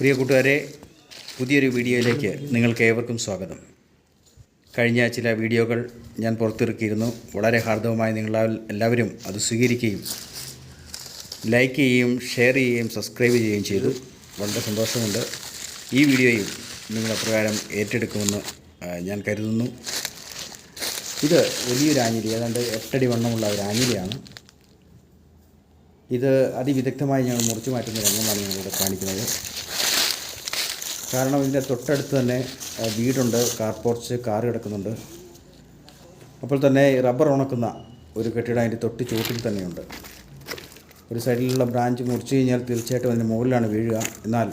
പ്രിയ കൂട്ടുകാരെ, പുതിയൊരു വീഡിയോയിലേക്ക് നിങ്ങൾക്ക് ഏവർക്കും സ്വാഗതം. കഴിഞ്ഞ ചില വീഡിയോകൾ ഞാൻ പുറത്തിറക്കിയിരുന്നു. വളരെ ഹാർദവമായി നിങ്ങളാൽ എല്ലാവരും അത് സ്വീകരിക്കുകയും ലൈക്ക് ചെയ്യുകയും ഷെയർ ചെയ്യുകയും സബ്സ്ക്രൈബ് ചെയ്യുകയും ചെയ്തു. വളരെ സന്തോഷമുണ്ട്. ഈ വീഡിയോയും നിങ്ങൾ അപ്രകാരം ഏറ്റെടുക്കുമെന്ന് ഞാൻ കരുതുന്നു. ഇത് വലിയൊരു ആഞ്ഞിലി, ഏതാണ്ട് 8 അടി വണ്ണമുള്ള ഒരു ആഞ്ഞിലിയാണ്. ഇത് അതിവിദഗ്ധമായി ഞങ്ങൾ മുറിച്ചു മാറ്റുന്ന രംഗമാണ് ഞങ്ങളിവിടെ കാണിക്കുന്നത്. കാരണം ഇതിൻ്റെ തൊട്ടടുത്ത് തന്നെ വീടുണ്ട്, കാർ പോർച്ച്, കാർ കിടക്കുന്നുണ്ട്. അപ്പോൾ തന്നെ റബ്ബർ ഉണക്കുന്ന ഒരു കെട്ടിടം അതിൻ്റെ തൊട്ട് ചുവട്ടിൽ തന്നെയുണ്ട്. ഒരു സൈഡിലുള്ള ബ്രാഞ്ച് മുറിച്ച് കഴിഞ്ഞാൽ തീർച്ചയായിട്ടും അതിൻ്റെ മുകളിലാണ് വീഴുക. എന്നാൽ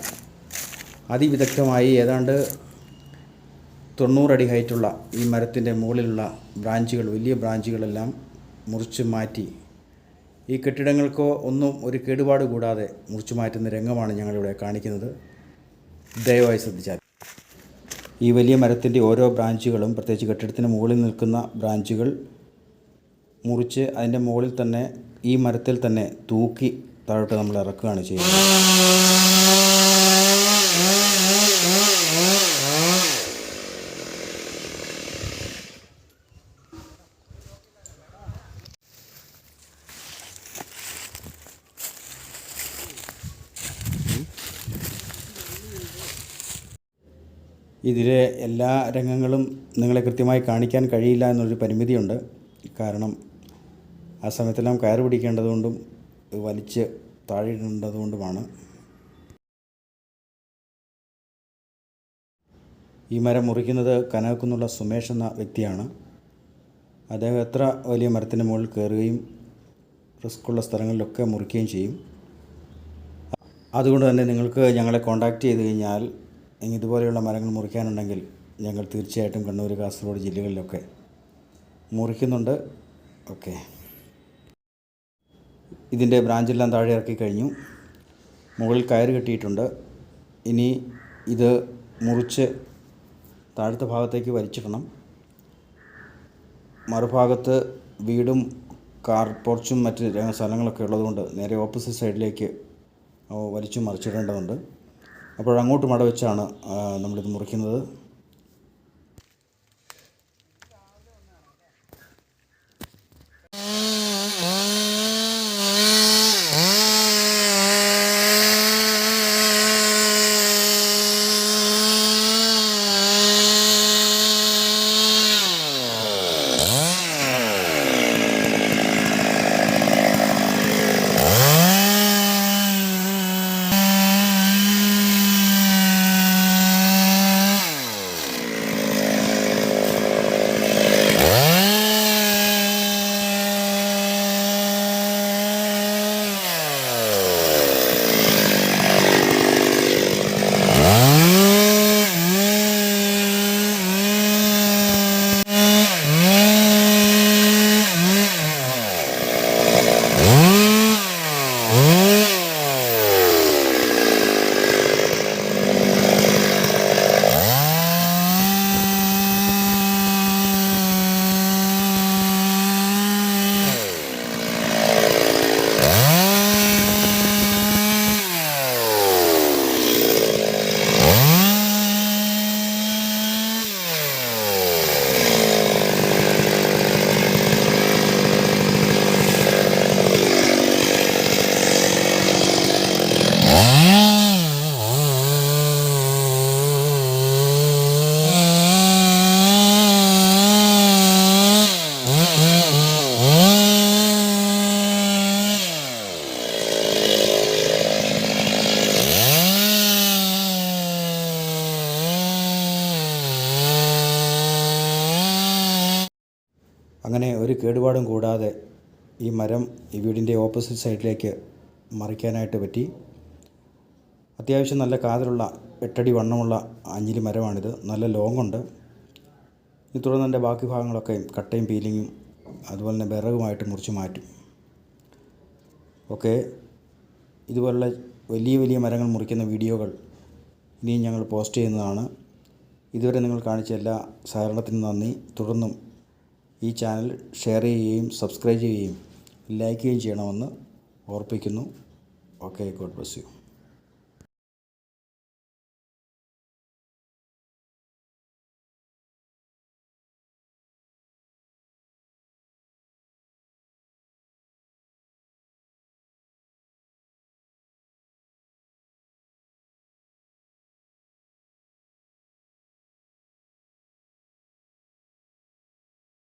അതിവിദഗ്ധമായി ഏതാണ്ട് 90 അടി ഹൈറ്റുള്ള ഈ മരത്തിൻ്റെ മുകളിലുള്ള ബ്രാഞ്ചുകൾ, വലിയ ബ്രാഞ്ചുകളെല്ലാം മുറിച്ച് മാറ്റി ഈ കെട്ടിടങ്ങൾക്കോ ഒന്നും ഒരു കേടുപാട് കൂടാതെ മുറിച്ചു മാറ്റുന്ന രംഗമാണ് ഞങ്ങളിവിടെ കാണിക്കുന്നത്. ദയവായി ശ്രദ്ധിച്ചാൽ ഈ വലിയ മരത്തിൻ്റെ ഓരോ ബ്രാഞ്ചുകളും, പ്രത്യേകിച്ച് കെട്ടിടത്തിന് മുകളിൽ നിൽക്കുന്ന ബ്രാഞ്ചുകൾ മുറിച്ച് അതിൻ്റെ മുകളിൽ തന്നെ ഈ മരത്തിൽ തന്നെ തൂക്കി താഴോട്ട് നമ്മൾ ഇറക്കുകയാണ് ചെയ്യുന്നത്. ഇതിലെ എല്ലാ രംഗങ്ങളും നിങ്ങളെ കൃത്യമായി കാണിക്കാൻ കഴിയില്ല എന്നൊരു പരിമിതിയുണ്ട്. കാരണം ആ സമയത്തെല്ലാം കയറ് പിടിക്കേണ്ടതുകൊണ്ടും വലിച്ച് താഴെ ഇടേണ്ടതുകൊണ്ടുമാണ്. ഈ മരം മുറിക്കുന്നത് കനകക്കുന്നുള്ള സുമേഷ് എന്ന വ്യക്തിയാണ്. അദ്ദേഹം എത്ര വലിയ മരത്തിൻ്റെ മുകളിൽ കയറുകയും റിസ്ക്കുള്ള സ്ഥലങ്ങളിലൊക്കെ മുറിക്കുകയും ചെയ്യും. അതുകൊണ്ട് തന്നെ നിങ്ങൾക്ക് ഞങ്ങളെ കോൺടാക്റ്റ് ചെയ്ത് കഴിഞ്ഞാൽ ഇതുപോലെയുള്ള മരങ്ങൾ മുറിക്കാനുണ്ടെങ്കിൽ ഞങ്ങൾ തീർച്ചയായിട്ടും കണ്ണൂർ, കാസർഗോഡ് ജില്ലകളിലൊക്കെ മുറിക്കുന്നുണ്ട്. ഓക്കെ, ഇതിൻ്റെ ബ്രാഞ്ചെല്ലാം താഴെ ഇറക്കി കഴിഞ്ഞു. മുകളിൽ കയറ് കെട്ടിയിട്ടുണ്ട്. ഇനി ഇത് മുറിച്ച് താഴത്തെ ഭാഗത്തേക്ക് വലിച്ചിടണം. മറുഭാഗത്ത് വീടും കാർ പോർച്ചും മറ്റ് സ്ഥലങ്ങളൊക്കെ ഉള്ളതുകൊണ്ട് നേരെ ഓപ്പോസിറ്റ് സൈഡിലേക്ക് വലിച്ചു മറിച്ചിടേണ്ടതുണ്ട്. അപ്പോഴങ്ങോട്ട് മട വെച്ചാണ് നമ്മളിത് മുറിക്കുന്നത്. അങ്ങനെ ഒരു കേടുപാടും കൂടാതെ ഈ മരം ഈ വീടിൻ്റെ ഓപ്പോസിറ്റ് സൈഡിലേക്ക് മറിക്കാനായിട്ട് പറ്റി. അത്യാവശ്യം നല്ല കാതലുള്ള 8 അടി വണ്ണമുള്ള ആഞ്ഞിലി മരമാണിത്. നല്ല ലോങ്ങുണ്ട്. ഇനി തുടർന്ന് എൻ്റെ ബാക്കി ഭാഗങ്ങളൊക്കെ കട്ടയും പീലിങ്ങും അതുപോലെ തന്നെ വിറകുമായിട്ട് മുറിച്ച് മാറ്റും. ഓക്കെ, ഇതുപോലുള്ള വലിയ വലിയ മരങ്ങൾ മുറിക്കുന്ന വീഡിയോകൾ ഇനിയും ഞങ്ങൾ പോസ്റ്റ് ചെയ്യുന്നതാണ്. ഇതുവരെ നിങ്ങൾ കാണിച്ച എല്ലാ സഹകരണത്തിനും നന്ദി. തുടർന്നും ഈ ചാനൽ ഷെയർ ചെയ്യുകയും സബ്സ്ക്രൈബ് ചെയ്യുകയും ലൈക്ക് ചെയ്യുകയും ചെയ്യണമെന്ന് ഓർപ്പിക്കുന്നു. Okay, God bless U.